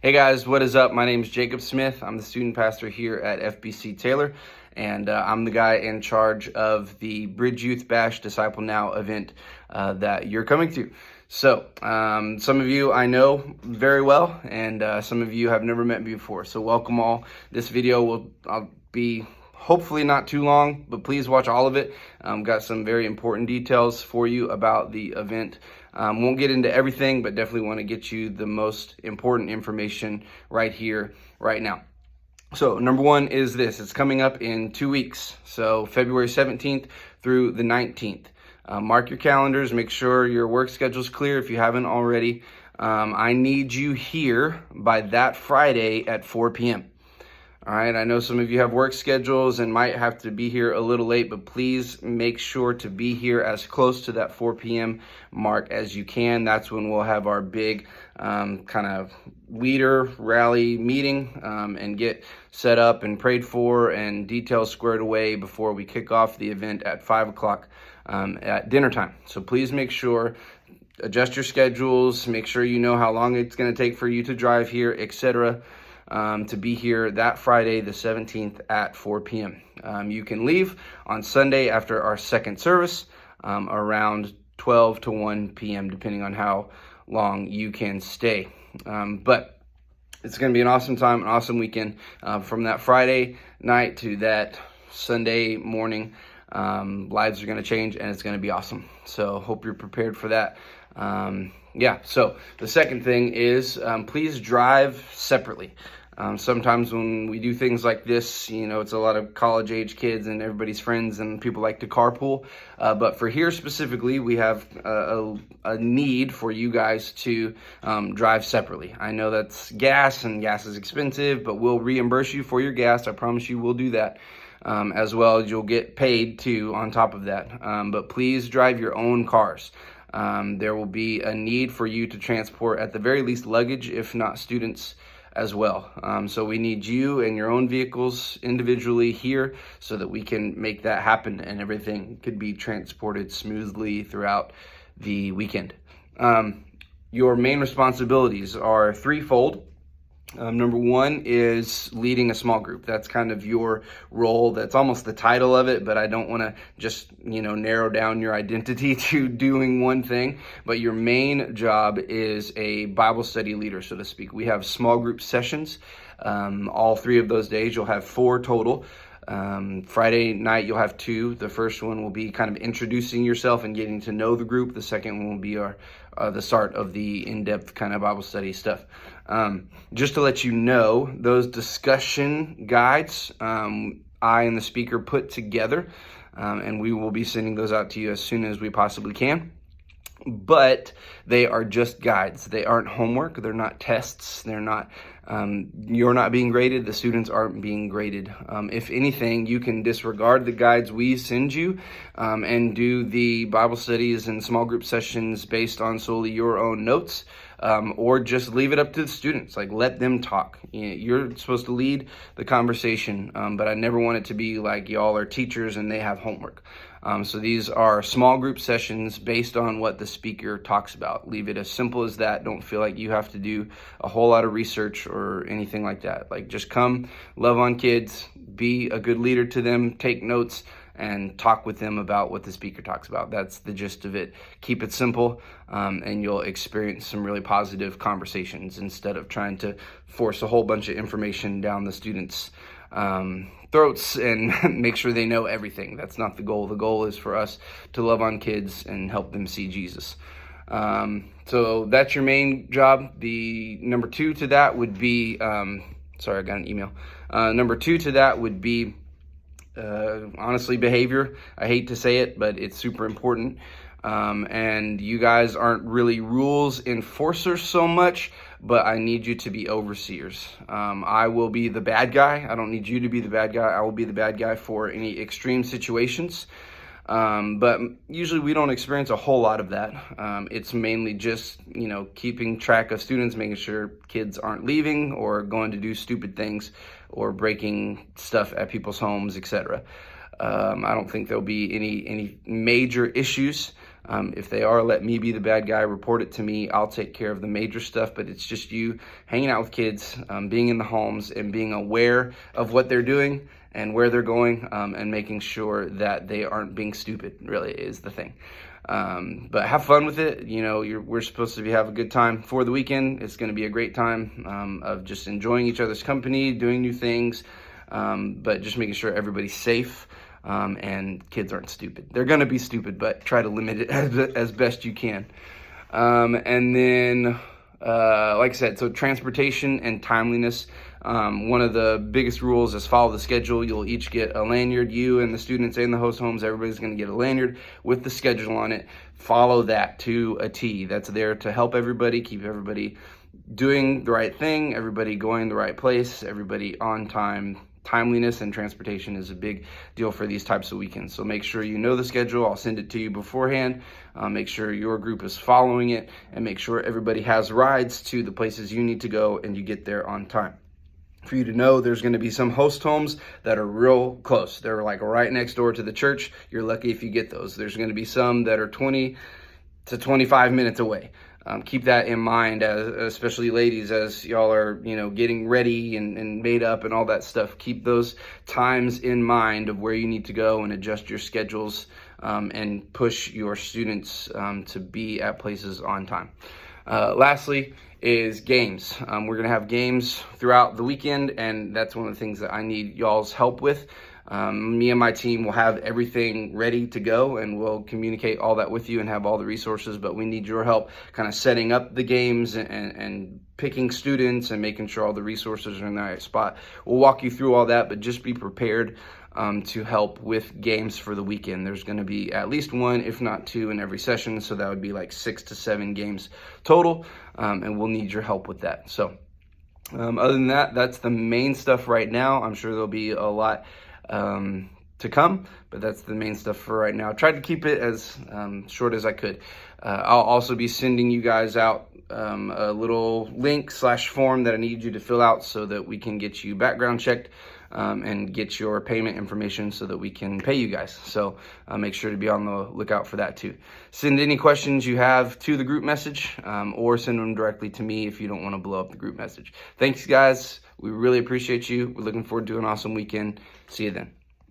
Hey guys, what is up? My name is Jacob Smith. I'm the student pastor here at FBC Taylor, and I'm the guy in charge of the Bridge Youth Bash Disciple Now event that you're coming to. So, some of you I know very well, and some of you have never met me before. So, welcome all. This video I'll be hopefully not too long, but please watch all of it. Got some very important details for you about the event. Won't get into everything, but definitely want to get you the most important information right here, right now. So number one is this. It's coming up in 2 weeks. So February 17th through the 19th. Mark your calendars. Make sure your work schedule is clear if you haven't already. I need you here by that Friday at 4 p.m. All right, I know some of you have work schedules and might have to be here a little late, but please make sure to be here as close to that 4 p.m. mark as you can. That's when we'll have our big kind of leader rally meeting and get set up and prayed for and details squared away before we kick off the event at 5 o'clock at dinner time. So please make sure, adjust your schedules, make sure you know how long it's going to take for you to drive here, etc. To be here that Friday, the 17th at 4 p.m. You can leave on Sunday after our second service around 12 to 1 p.m., depending on how long you can stay. But it's going to be an awesome time, an awesome weekend from that Friday night to that Sunday morning. Lives are going to change and it's going to be awesome. So hope you're prepared for that. So the second thing is please drive separately. Sometimes when we do things like this, it's a lot of college age kids and everybody's friends and people like to carpool. But for here specifically, we have a need for you guys to drive separately. I know that's gas and gas is expensive, but we'll reimburse you for your gas. I promise you we'll do that. As well as you'll get paid too on top of that. But please drive your own cars. There will be a need for you to transport at the very least luggage, if not students as well. So we need you and your own vehicles individually here so that we can make that happen and everything could be transported smoothly throughout the weekend. Your main responsibilities are threefold. Number one is leading a small group. That's kind of your role. That's almost the title of it, but I don't want to just, narrow down your identity to doing one thing. But your main job is a Bible study leader, so to speak. We have small group sessions. All 3 of those days, you'll have 4 total. Friday night, you'll have 2. The first one will be kind of introducing yourself and getting to know the group. The second one will be the start of the in-depth kind of Bible study stuff. Just to let you know, those discussion guides I and the speaker put together, and we will be sending those out to you as soon as we possibly can. But they are just guides. They aren't homework. They're not tests. They're not, you're not being graded. The students aren't being graded. If anything, you can disregard the guides we send you and do the Bible studies and small group sessions based on solely your own notes. Or just leave it up to the students, like let them talk. You're supposed to lead the conversation, but I never want it to be like y'all are teachers and they have homework. So these are small group sessions based on what the speaker talks about. Leave it as simple as that. Don't feel like you have to do a whole lot of research or anything like that. Like just come, love on kids, be a good leader to them, take notes, and talk with them about what the speaker talks about. That's the gist of it. Keep it simple, and you'll experience some really positive conversations instead of trying to force a whole bunch of information down the students' throats and make sure they know everything. That's not the goal. The goal is for us to love on kids and help them see Jesus. So that's your main job. The number 2 to that would be, sorry, I got an email. Number 2 to that would be honestly, behavior. I hate to say it, but it's super important. And you guys aren't really rules enforcers so much, but I need you to be overseers. I will be the bad guy. I don't need you to be the bad guy. I will be the bad guy for any extreme situations. But usually we don't experience a whole lot of that. It's mainly just, keeping track of students, making sure kids aren't leaving or going to do stupid things or breaking stuff at people's homes, etc. I don't think there'll be any major issues. If they are, let me be the bad guy, report it to me. I'll take care of the major stuff, but it's just you hanging out with kids, being in the homes and being aware of what they're doing and where they're going, and making sure that they aren't being stupid, really is the thing. But have fun with it. You know, we're supposed to have a good time for the weekend. It's going to be a great time of just enjoying each other's company, doing new things, but just making sure everybody's safe, and kids aren't stupid. They're going to be stupid, but try to limit it as best you can. And then, like I said, so transportation and timeliness. One of the biggest rules is follow the schedule. You'll each get a lanyard, you and the students in the host homes, everybody's going to get a lanyard with the schedule on it. Follow that to a T. That's there to help everybody, keep everybody doing the right thing, everybody going the right place, everybody on time. Timeliness and transportation is a big deal for these types of weekends. So make sure you know the schedule. I'll send it to you beforehand. Make sure your group is following it, and make sure everybody has rides to the places you need to go and you get there on time. For you to know, there's going to be some host homes that are real close. They're like right next door to the church. You're lucky if you get those. There's going to be some that are 20 to 25 minutes away. Keep that in mind, especially ladies, as y'all are, getting ready and made up and all that stuff. Keep those times in mind of where you need to go and adjust your schedules, and push your students to be at places on time. Lastly is games. We're going to have games throughout the weekend, and that's one of the things that I need y'all's help with. Me and my team will have everything ready to go, and we'll communicate all that with you and have all the resources, but we need your help kind of setting up the games and picking students and making sure all the resources are in the right spot. We'll walk you through all that, but just be prepared to help with games for the weekend. There's going to be at least one, if not two, in every session, so that would be like 6 to 7 games total, and we'll need your help with that. So other than that, that's the main stuff right now. I'm sure there'll be a lot to come, but that's the main stuff for right now. I tried to keep it as short as I could. I'll also be sending you guys out a little link/form that I need you to fill out so that we can get you background checked, and get your payment information so that we can pay you guys. So make sure to be on the lookout for that too. Send any questions you have to the group message, or send them directly to me if you don't want to blow up the group message. Thanks, guys. We really appreciate you. We're looking forward to an awesome weekend. See you then.